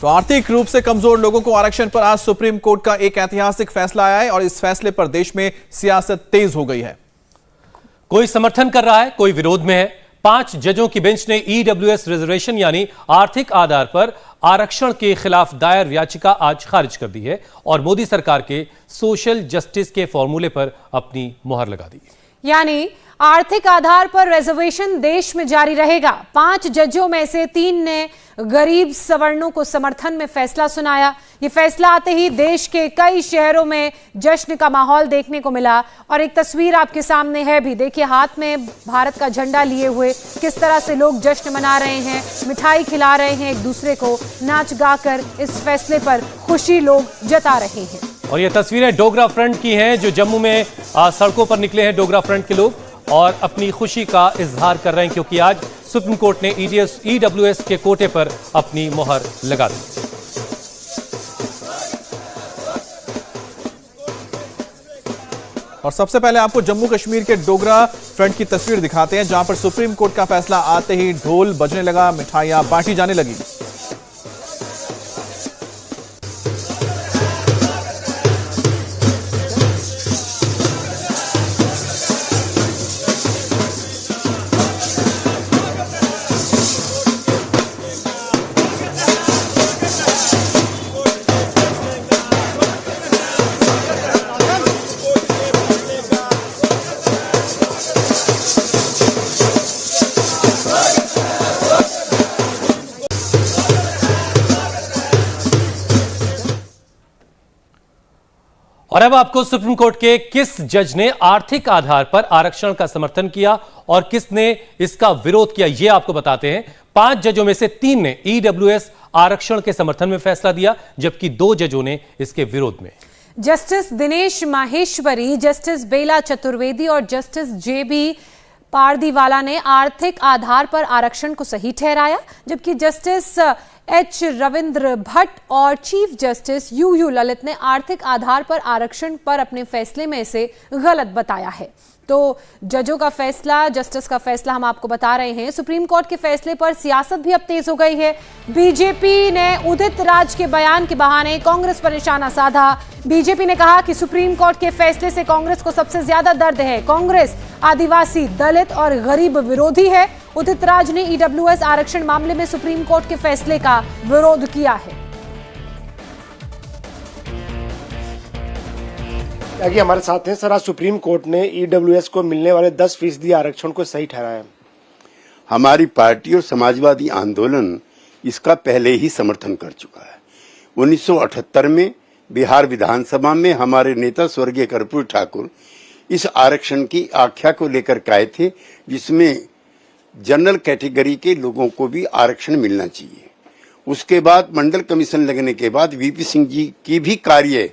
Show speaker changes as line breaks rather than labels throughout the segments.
तो आर्थिक रूप से कमजोर लोगों को आरक्षण पर आज सुप्रीम कोर्ट का एक ऐतिहासिक फैसला आया है और इस फैसले पर देश में सियासत तेज हो गई है।
कोई समर्थन कर रहा है, कोई विरोध में है। 5 जजों की बेंच ने ईडब्ल्यूएस रिजर्वेशन यानी आर्थिक आधार पर आरक्षण के खिलाफ दायर याचिका आज खारिज कर दी है और मोदी सरकार के सोशल जस्टिस के फॉर्मूले पर अपनी मुहर लगा दी।
यानी आर्थिक आधार पर रिजर्वेशन देश में जारी रहेगा। 5 जजों में से 3 ने गरीब सवर्णों को समर्थन में फैसला सुनाया। ये फैसला आते ही देश के कई शहरों में जश्न का माहौल देखने को मिला और एक तस्वीर आपके सामने है भी। देखिए, हाथ में भारत का झंडा लिए हुए किस तरह से लोग जश्न मना रहे हैं, मिठाई खिला रहे हैं एक दूसरे को, नाच गाकर इस फैसले पर खुशी लोग जता रहे हैं।
और ये तस्वीरें डोगरा फ्रंट की हैं, जो जम्मू में सड़कों पर निकले हैं डोगरा फ्रंट के लोग और अपनी खुशी का इजहार कर रहे हैं क्योंकि आज सुप्रीम कोर्ट ने ईडब्ल्यूएस के कोटे पर अपनी मुहर लगा दी।
और सबसे पहले आपको जम्मू कश्मीर के डोगरा फ्रंट की तस्वीर दिखाते हैं, जहां पर सुप्रीम कोर्ट का फैसला आते ही ढोल बजने लगा, मिठाइयां बांटी जाने लगी।
और अब आपको सुप्रीम कोर्ट के किस जज ने आर्थिक आधार पर आरक्षण का समर्थन किया और किसने इसका विरोध किया, यह आपको बताते हैं। 5 जजों में से 3 ने ईडब्ल्यूएस आरक्षण के समर्थन में फैसला दिया, जबकि 2 जजों ने इसके विरोध में।
जस्टिस दिनेश माहेश्वरी, जस्टिस बेला चतुर्वेदी और जस्टिस जेबी पारदीवाला ने आर्थिक आधार पर आरक्षण को सही ठहराया, जबकि जस्टिस एच रविंद्र भट्ट और चीफ जस्टिस यू ललित ने आर्थिक आधार पर आरक्षण पर अपने फैसले में इसे गलत बताया है। तो जजों का फैसला, जस्टिस का फैसला हम आपको बता रहे हैं। सुप्रीम कोर्ट के फैसले पर सियासत भी अब तेज हो गई है। बीजेपी ने उदित राज के बयान के बहाने कांग्रेस पर निशाना साधा। बीजेपी ने कहा कि सुप्रीम कोर्ट के फैसले से कांग्रेस को सबसे ज्यादा दर्द है। कांग्रेस आदिवासी, दलित और गरीब विरोधी है। उदित राज ने ईडब्ल्यूएस आरक्षण मामले में सुप्रीम कोर्ट के फैसले का विरोध किया है।
आगे हमारे साथ हैं सर, आज सुप्रीम कोर्ट ने ईडब्ल्यूएस को मिलने वाले 10% आरक्षण को सही ठहराया।
हमारी पार्टी और समाजवादी आंदोलन इसका पहले ही समर्थन कर चुका है। 1978 में बिहार विधानसभा में हमारे नेता स्वर्गीय कर्पूरी ठाकुर इस आरक्षण की आख्या को लेकर आए थे, जिसमें जनरल कैटेगरी के लोगों को भी आरक्षण मिलना चाहिए। उसके बाद मंडल कमीशन लगने के बाद वीपी सिंह जी की भी कार्य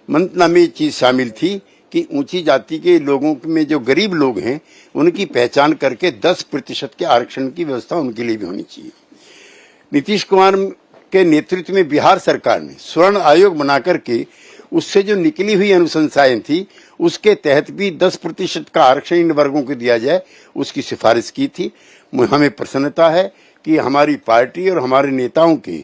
मंत्रणा में चीज शामिल थी कि ऊंची जाति के लोगों में जो गरीब लोग हैं उनकी पहचान करके 10% के आरक्षण की व्यवस्था उनके लिए भी होनी चाहिए। नीतीश कुमार के नेतृत्व में बिहार सरकार ने स्वर्ण आयोग बनाकर के उससे जो निकली हुई अनुशंसाएं थी उसके तहत भी 10% का आरक्षण इन वर्गों को दिया जाए, उसकी सिफारिश की थी। हमें प्रसन्नता है कि हमारी पार्टी और हमारे नेताओं के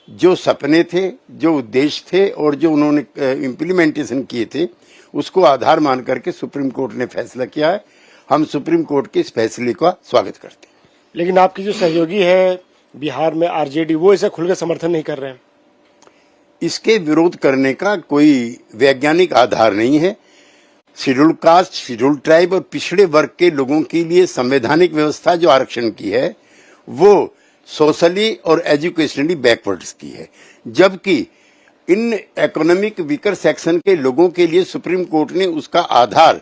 जो सपने थे, जो उद्देश्य थे और जो उन्होंने इम्प्लीमेंटेशन किए थे, उसको आधार मान करके सुप्रीम कोर्ट ने फैसला किया है। हम सुप्रीम कोर्ट के इस फैसले का स्वागत करते हैं।
लेकिन आपकी जो सहयोगी है बिहार में आरजेडी, वो इसे खुलकर समर्थन नहीं कर रहे हैं।
इसके विरोध करने का कोई वैज्ञानिक आधार नहीं है। शेड्यूल कास्ट, शेड्यूल ट्राइब और पिछड़े वर्ग के लोगों के लिए संवैधानिक व्यवस्था जो आरक्षण की है वो सोशली और एजुकेशनली बैकवर्ड्स की है, जबकि इन इकोनॉमिक वीकर सेक्शन के लोगों के लिए सुप्रीम कोर्ट ने उसका आधार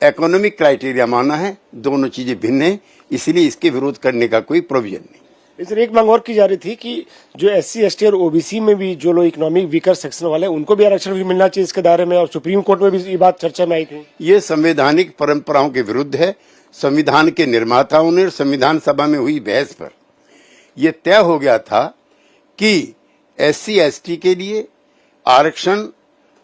इकोनॉमिक क्राइटेरिया माना है। दोनों चीजें भिन्न हैं, इसलिए इसके विरोध करने का कोई प्रोविजन नहीं।
इस एक मांग और की जा रही थी कि जो SC, ST और OBC में भी जो लोग इकोनॉमिक वीकर सेक्शन वाले हैं उनको भी आरक्षण भी मिलना चाहिए इसके दायरे में, और सुप्रीम कोर्ट में भी ये बात चर्चा में आई थी।
ये संवैधानिक परंपराओं के विरुद्ध है। संविधान के निर्माताओं ने संविधान सभा में हुई बहस पर यह तय हो गया था कि SC, ST के लिए आरक्षण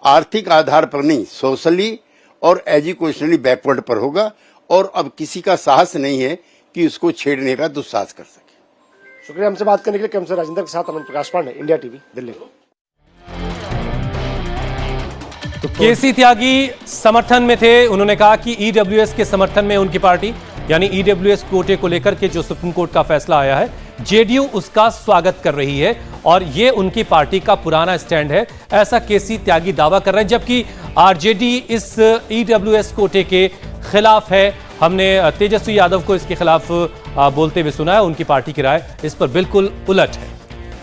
आर्थिक आधार पर नहीं, सोशली और एजुकेशनली बैकवर्ड पर होगा, और अब किसी का साहस नहीं है कि उसको छेड़ने का दुस्साहस कर सके।
शुक्रिया हमसे बात करने के लिए। कैंप से राजेंद्र के साथ अमन प्रकाश पांडे, इंडिया टीवी, दिल्ली।
तो केसी त्यागी समर्थन में थे। उन्होंने कहा कि ईडब्ल्यूएस के समर्थन में उनकी पार्टी, यानी ईडब्ल्यूएस कोटे को लेकर के जो सुप्रीम कोर्ट का फैसला आया है, जेडीयू उसका स्वागत कर रही है और ये उनकी पार्टी का पुराना स्टैंड है, ऐसा केसी त्यागी दावा कर रहे हैं। जबकि आरजेडी इस ईडब्ल्यूएस कोटे के खिलाफ है। हमने तेजस्वी यादव को इसके खिलाफ बोलते हुए सुना है। उनकी पार्टी की राय इस पर बिल्कुल उलट है।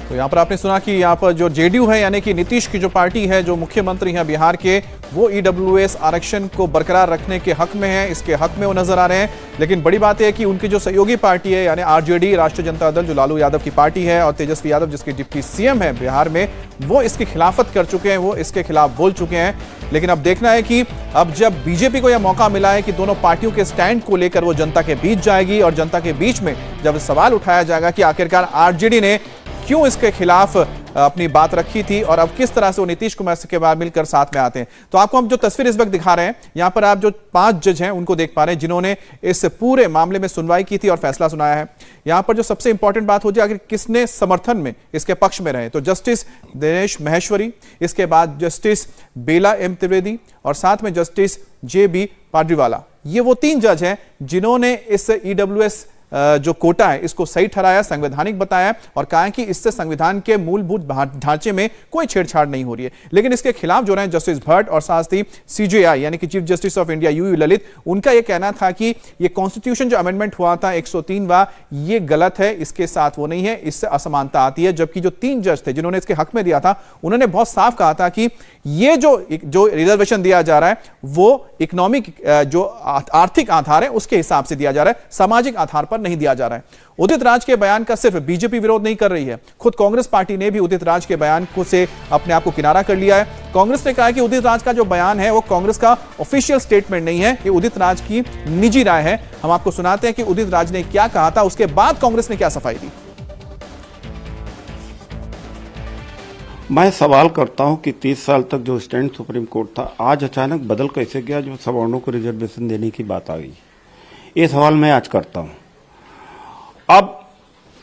तो यहाँ पर आपने सुना कि यहाँ पर जो जेडीयू है, यानी कि नीतीश की जो पार्टी है, जो मुख्यमंत्री हैं बिहार के, वो ईडब्ल्यूएस आरक्षण को बरकरार रखने के हक में है, इसके हक में वो नजर आ रहे हैं। लेकिन बड़ी बात है कि उनकी जो सहयोगी पार्टी है, यानी आरजेडी, राष्ट्रीय जनता दल, जो लालू यादव की पार्टी है, और तेजस्वी यादव जिसके डिप्टी सीएम है बिहार में, वो इसकी खिलाफत कर चुके हैं, वो इसके खिलाफ बोल चुके हैं। लेकिन अब देखना है कि अब जब बीजेपी को यह मौका मिला है कि दोनों पार्टियों के स्टैंड को लेकर वो जनता के बीच जाएगी, और जनता के बीच में जब सवाल उठाया जाएगा कि आखिरकार आरजेडी ने क्यों इसके खिलाफ अपनी बात रखी थी और अब किस तरह से वो नीतीश कुमार के बाद मिलकर साथ में आते हैं। तो आपको हम जो तस्वीर इस वक्त दिखा रहे हैं, यहां पर आप जो 5 जज हैं उनको देख पा रहे हैं, जिन्होंने इस पूरे मामले में सुनवाई की थी और फैसला सुनाया है। यहां पर जो सबसे इंपॉर्टेंट बात हो जाए, अगर किसने समर्थन में इसके पक्ष में रहे, तो जस्टिस दिनेश माहेश्वरी, इसके बाद जस्टिस बेला एम त्रिवेदी और साथ में जस्टिस जेबी पार्दीवाला। ये वो 3 जज हैं जिन्होंने इस ईडब्ल्यूएस जो कोटा है इसको सही ठहराया, संवैधानिक बताया और कहा कि इससे संविधान के मूलभूत ढांचे में कोई छेड़छाड़ नहीं हो रही है। लेकिन इसके खिलाफ जो रहे जस्टिस भट्ट और साथ ही सीजेआई यानी कि chief justice of India U U Lalit, उनका यह कहना था कि ये कॉन्स्टिट्यूशन जो अमेंडमेंट हुआ था 103वां, ये गलत है, इसके साथ वो नहीं है, इससे असमानता आती है। जबकि जो 3 जज थे जिन्होंने इसके हक में दिया था, उन्होंने बहुत साफ कहा था कि ये जो रिजर्वेशन दिया जा रहा है वो इकोनॉमिक जो आर्थिक आधार है उसके हिसाब से दिया जा रहा है, सामाजिक आधार पर नहीं दिया जा रहा है। उदित राज के बयान का सिर्फ बीजेपी विरोध नहीं कर रही है, खुद कांग्रेस पार्टी ने भी उदित राज के बयान को से अपने आप को किनारा कर लिया है। कांग्रेस ने कहा कि उदित राज का जो बयान है वो कांग्रेस का ऑफिशियल स्टेटमेंट नहीं है, ये उदित राज की निजी राय है। हम आपको सुनाते हैं कि उदित राज ने क्या कहा था, उसके बाद कांग्रेस ने क्या सफाई दी।
मैं सवाल करता हूं कि 30 साल तक जो स्टैंड सुप्रीम कोर्ट था, आज अचानक बदल कैसे गया जो सवर्णों को रिजर्वेशन देने की बात आ गई। ये सवाल मैं आज करता हूं। अब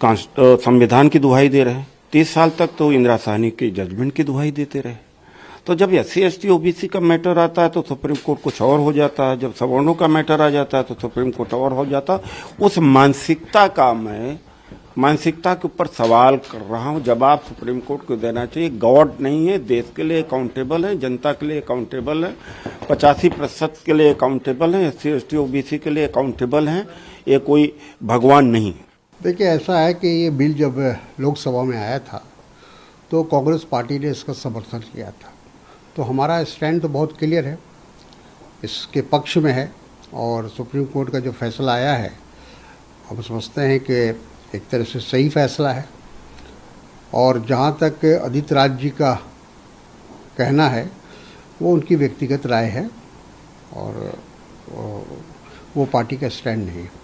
संविधान की दुहाई दे रहे हैं, 30 साल तक तो इंदिरा साहनी की जजमेंट की दुहाई देते रहे। तो जब SC ST OBC का मैटर आता है तो सुप्रीम कोर्ट कुछ और हो जाता है, जब सवर्णों का मैटर आ जाता है तो सुप्रीम कोर्ट और हो जाता है। उस मानसिकता के ऊपर सवाल कर रहा हूं, जवाब सुप्रीम कोर्ट को देना चाहिए। गॉड नहीं है, देश के लिए अकाउंटेबल है, जनता के लिए अकाउंटेबल है, 85% के लिए अकाउंटेबल है, SC ST OBC के लिए अकाउंटेबल है, ये कोई भगवान नहीं।
देखिए, ऐसा है कि ये बिल जब लोकसभा में आया था तो कांग्रेस पार्टी ने इसका समर्थन किया था। तो हमारा स्टैंड तो बहुत क्लियर है, इसके पक्ष में है। और सुप्रीम कोर्ट का जो फैसला आया है, हम समझते हैं कि एक तरह से सही फैसला है। और जहाँ तक अदित राज जी का कहना है, वो उनकी व्यक्तिगत राय है और वो पार्टी का स्टैंड नहीं है।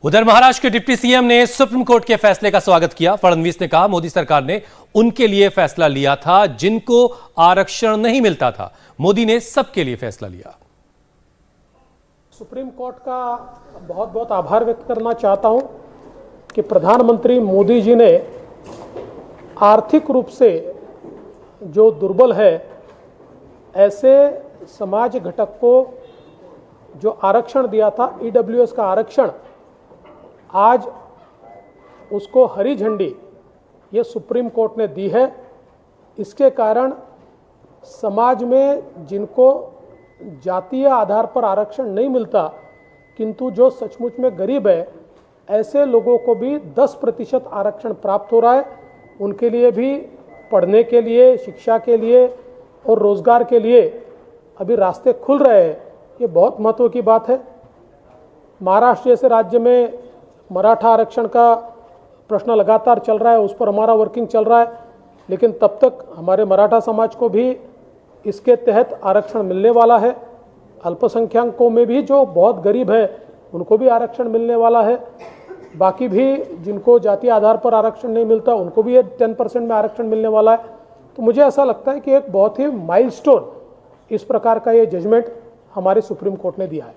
उधर महाराष्ट्र के डिप्टी सीएम ने सुप्रीम कोर्ट के फैसले का स्वागत किया। फडणवीस ने कहा मोदी सरकार ने उनके लिए फैसला लिया था जिनको आरक्षण नहीं मिलता था, मोदी ने सबके लिए फैसला लिया।
सुप्रीम कोर्ट का बहुत बहुत आभार व्यक्त करना चाहता हूं कि प्रधानमंत्री मोदी जी ने आर्थिक रूप से जो दुर्बल है ऐसे समाज घटक को जो आरक्षण दिया था, ईडब्ल्यूएस का आरक्षण, आज उसको हरी झंडी ये सुप्रीम कोर्ट ने दी है। इसके कारण समाज में जिनको जातीय आधार पर आरक्षण नहीं मिलता, किंतु जो सचमुच में गरीब है, ऐसे लोगों को भी 10% आरक्षण प्राप्त हो रहा है। उनके लिए भी पढ़ने के लिए, शिक्षा के लिए और रोजगार के लिए अभी रास्ते खुल रहे हैं। ये बहुत महत्व की बात है। महाराष्ट्र जैसे राज्य में मराठा आरक्षण का प्रश्न लगातार चल रहा है, उस पर हमारा वर्किंग चल रहा है, लेकिन तब तक हमारे मराठा समाज को भी इसके तहत आरक्षण मिलने वाला है। अल्पसंख्यकों में भी जो बहुत गरीब है उनको भी आरक्षण मिलने वाला है। बाकी भी जिनको जातीय आधार पर आरक्षण नहीं मिलता उनको भी 10% में आरक्षण मिलने वाला है। तो मुझे ऐसा लगता है कि एक बहुत ही माइलस्टोन इस प्रकार का ये जजमेंट हमारे सुप्रीम कोर्ट ने दिया है।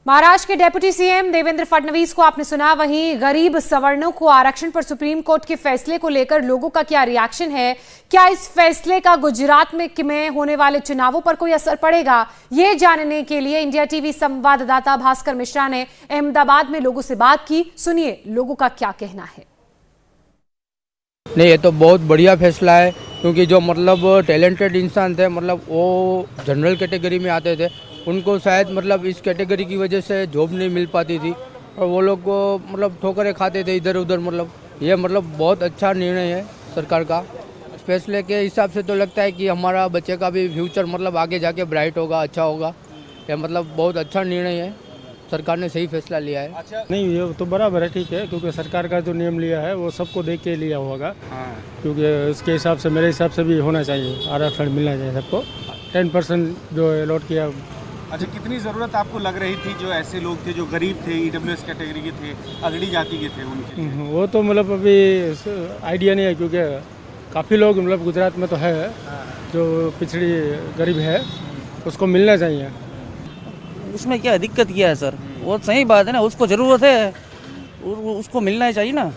महाराष्ट्र के डेप्यूटी सीएम देवेंद्र फडणवीस को आपने सुना, वहीं गरीब सवर्णों को आरक्षण पर सुप्रीम कोर्ट के फैसले को लेकर लोगों का क्या रिएक्शन है? क्या इस फैसले का गुजरात में होने वाले चुनावों पर कोई असर पड़ेगा? ये जानने के लिए इंडिया टीवी संवाददाता भास्कर मिश्रा ने अहमदाबाद में लोगों से बात की। सुनिए लोगों का क्या कहना है।
नहीं, ये तो बहुत बढ़िया फैसला है, क्योंकि जो मतलब टैलेंटेड इंसान थे, मतलब वो जनरल कैटेगरी में आते थे, उनको शायद मतलब इस कैटेगरी की वजह से जॉब नहीं मिल पाती थी और वो लोग को मतलब ठोकरें खाते थे इधर उधर। मतलब ये मतलब बहुत अच्छा निर्णय है सरकार का। फैसले के हिसाब से तो लगता है कि हमारा बच्चे का भी फ्यूचर मतलब आगे जाके ब्राइट होगा, अच्छा होगा। ये मतलब बहुत अच्छा निर्णय है, सरकार ने सही फैसला लिया है।
अच्छा नहीं, ये तो बराबर है, ठीक है, क्योंकि सरकार का जो नियम लिया है वो सबको देख के लिया होगा। क्योंकि उसके हिसाब से मेरे हिसाब से भी होना चाहिए, आरक्षण मिलना चाहिए सबको। 10% जो अलॉट किया।
अच्छा, कितनी ज़रूरत आपको लग रही थी जो ऐसे लोग थे जो गरीब थे, ईडब्ल्यूएस कैटेगरी के थे, अगड़ी जाति के थे, उनके?
वो तो मतलब अभी आइडिया नहीं है, क्योंकि काफ़ी लोग मतलब गुजरात में तो है जो पिछड़ी गरीब है, उसको मिलना चाहिए।
उसमें क्या दिक्कत किया है सर? वो सही बात है ना, उसको ज़रूरत है, उसको मिलना ही चाहिए ना।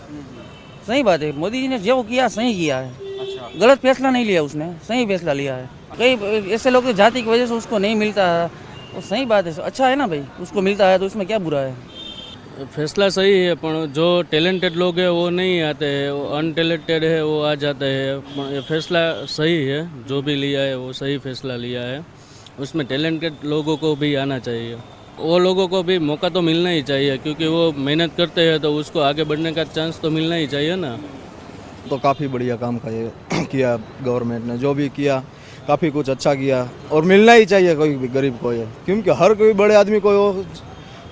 सही बात है, मोदी जी ने जो किया सही किया है। अच्छा। गलत फैसला नहीं लिया उसने, सही फैसला लिया है। कई ऐसे लोग जाति की वजह से उसको नहीं मिलता है, वो सही बात है, अच्छा है ना भाई, उसको मिलता है तो उसमें क्या बुरा है।
फैसला सही है, पर जो टैलेंटेड लोग हैं वो नहीं आते हैं, वो अनटैलेंटेड है वो आ जाते हैं। ये फैसला सही है, जो भी लिया है वो सही फैसला लिया है। उसमें टैलेंटेड लोगों को भी आना चाहिए, वो लोगों को भी मौका तो मिलना ही चाहिए, क्योंकि वो मेहनत करते हैं तो उसको आगे बढ़ने का चांस तो मिलना ही चाहिए ना।
तो काफ़ी बढ़िया काम किया गवर्नमेंट ने, जो भी किया काफ़ी कुछ अच्छा किया और मिलना ही चाहिए कोई भी गरीब को ये, क्योंकि हर कोई बड़े आदमी को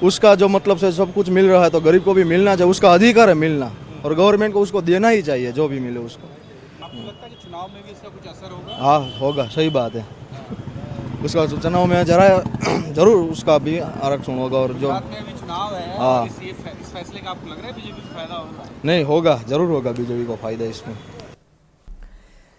उसका जो मतलब से सब कुछ मिल रहा है तो गरीब को भी मिलना चाहिए, उसका अधिकार है मिलना, और गवर्नमेंट को उसको देना ही चाहिए जो भी मिले उसको।
आपको लगता है कि चुनाव में भी इसका कुछ असर होगा?
हाँ होगा, सही बात है, उसका चुनाव में जरूर उसका भी आरक्षण होगा। और जो
में भी चुनाव है,
हाँ,
इस फैसले का आपको लग रहा है बीजेपी को फायदा होगा?
नहीं होगा, जरूर होगा बीजेपी को फायदा इसमें।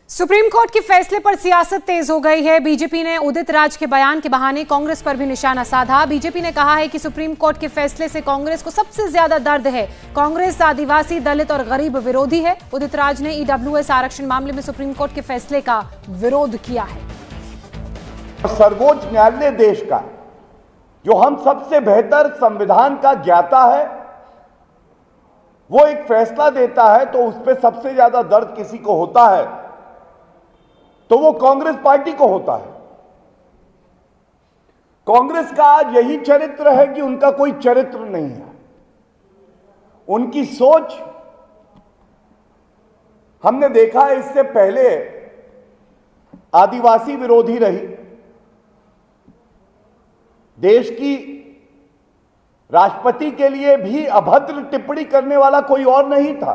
सुप्रीम कोर्ट के फैसले पर सियासत तेज हो गई है। बीजेपी ने उदित राज के बयान के बहाने कांग्रेस पर भी निशाना साधा। बीजेपी ने कहा है कि सुप्रीम कोर्ट के फैसले से कांग्रेस को सबसे ज्यादा दर्द है। कांग्रेस आदिवासी, दलित और गरीब विरोधी है। उदित राज ने ईडब्ल्यूएस आरक्षण मामले में सुप्रीम कोर्ट के फैसले का विरोध किया है।
सर्वोच्च न्यायालय देश का, जो हम सबसे बेहतर संविधान का ज्ञाता है, वो एक फैसला देता है तो उस पर सबसे ज्यादा दर्द किसी को होता है तो वो कांग्रेस पार्टी को होता है। कांग्रेस का आज यही चरित्र है कि उनका कोई चरित्र नहीं है। उनकी सोच हमने देखा है, इससे पहले आदिवासी विरोधी रही। देश की राष्ट्रपति के लिए भी अभद्र टिप्पणी करने वाला कोई और नहीं था,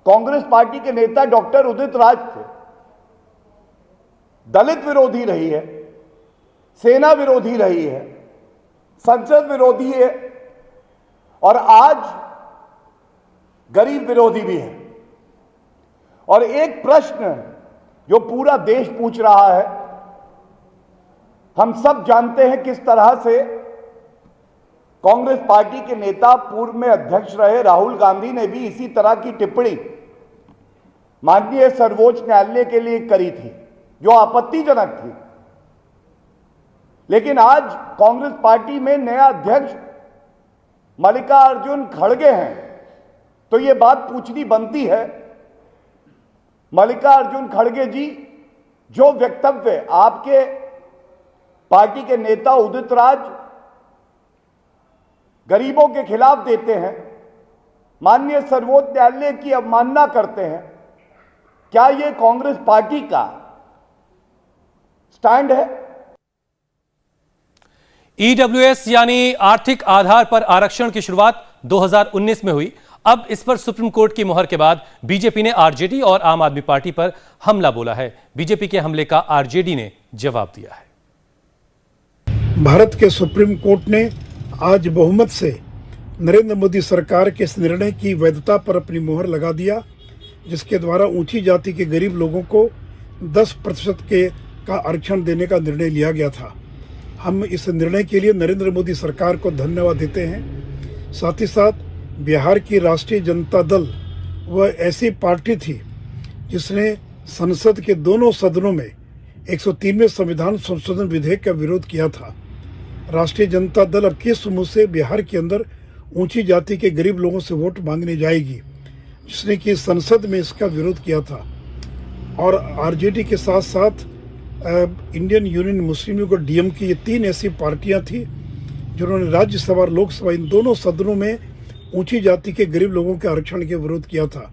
कांग्रेस पार्टी के नेता डॉक्टर उदित राज थे। दलित विरोधी रही है, सेना विरोधी रही है, संसद विरोधी है और आज गरीब विरोधी भी है। और एक प्रश्न जो पूरा देश पूछ रहा है, हम सब जानते हैं किस तरह से कांग्रेस पार्टी के नेता, पूर्व में अध्यक्ष रहे राहुल गांधी ने भी इसी तरह की टिप्पणी माननीय सर्वोच्च न्यायालय के लिए करी थी, जो आपत्तिजनक थी। लेकिन आज कांग्रेस पार्टी में नया अध्यक्ष मल्लिकार्जुन खड़गे हैं, तो यह बात पूछनी बनती है, मल्लिकार्जुन खड़गे जी, जो वक्तव्य आपके पार्टी के नेता उदित राज गरीबों के खिलाफ देते हैं, माननीय सर्वोच्च न्यायालय की अवमानना करते हैं, क्या यह कांग्रेस पार्टी का स्टैंड है?
ईडब्ल्यूएस यानी आर्थिक आधार पर आरक्षण की शुरुआत 2019 में हुई। अब इस पर सुप्रीम कोर्ट की मोहर के बाद बीजेपी ने आरजेडी और आम आदमी पार्टी पर हमला बोला है। बीजेपी के हमले का आरजेडी ने जवाब दिया है।
भारत के सुप्रीम कोर्ट ने आज बहुमत से नरेंद्र मोदी सरकार के इस निर्णय की वैधता पर अपनी मोहर लगा दिया, जिसके द्वारा ऊंची जाति के गरीब लोगों को 10% का आरक्षण देने का निर्णय लिया गया था। हम इस निर्णय के लिए नरेंद्र मोदी सरकार को धन्यवाद देते हैं। साथ ही साथ बिहार की राष्ट्रीय जनता दल वह ऐसी पार्टी थी जिसने संसद के दोनों सदनों में 103वें संविधान संशोधन विधेयक का विरोध किया था। राष्ट्रीय जनता दल अब किस मुंह से बिहार के अंदर ऊंची जाति के गरीब लोगों से वोट मांगने जाएगी, जिसने कि संसद में इसका विरोध किया था। और आरजेडी के साथ साथ इंडियन यूनियन मुस्लिम लीग और डीएमके, ये तीन ऐसी पार्टियां थी जिन्होंने राज्यसभा और लोकसभा इन दोनों सदनों में ऊंची जाति के गरीब लोगों के आरक्षण के विरोध किया था।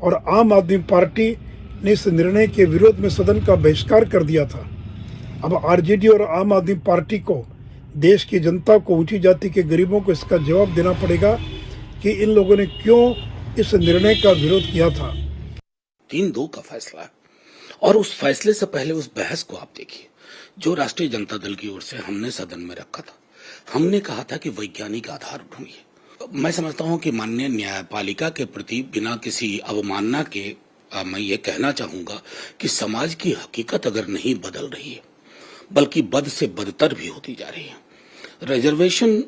और आम आदमी पार्टी ने इस निर्णय के विरोध में सदन का बहिष्कार कर दिया था। अब आरजेडी और आम आदमी पार्टी को, देश की जनता को, ऊंची जाति के गरीबों को इसका जवाब देना पड़ेगा कि इन लोगों ने क्यों इस निर्णय का विरोध किया था।
3-2 का फैसला है और उस फैसले से पहले उस बहस को आप देखिए जो राष्ट्रीय जनता दल की ओर से हमने सदन में रखा था। हमने कहा था कि वैज्ञानिक आधार ढूंढिए। मैं समझता हूं कि माननीय न्यायपालिका के प्रति बिना किसी अवमानना के मैं ये कहना चाहूंगा कि समाज की हकीकत अगर नहीं बदल रही है बल्कि बद से बदतर भी होती जा रही है। रिजर्वेशन,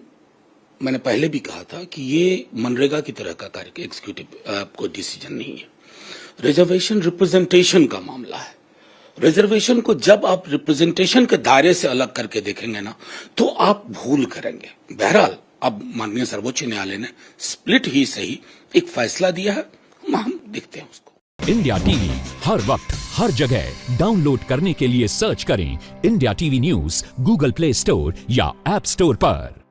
मैंने पहले भी कहा था कि ये मनरेगा की तरह का कार्य, एग्जीक्यूटिव कोई डिसीजन नहीं है। रिजर्वेशन रिप्रेजेंटेशन का मामला है। रिजर्वेशन को जब आप रिप्रेजेंटेशन के दायरे से अलग करके देखेंगे ना तो आप भूल करेंगे। बहरहाल अब माननीय सर्वोच्च न्यायालय ने स्प्लिट ही सही एक फैसला दिया है, हम देखते हैं उसको।
इंडिया टीवी हर वक्त हर जगह डाउनलोड करने के लिए सर्च करें India TV news Google play store या ऐप स्टोर पर।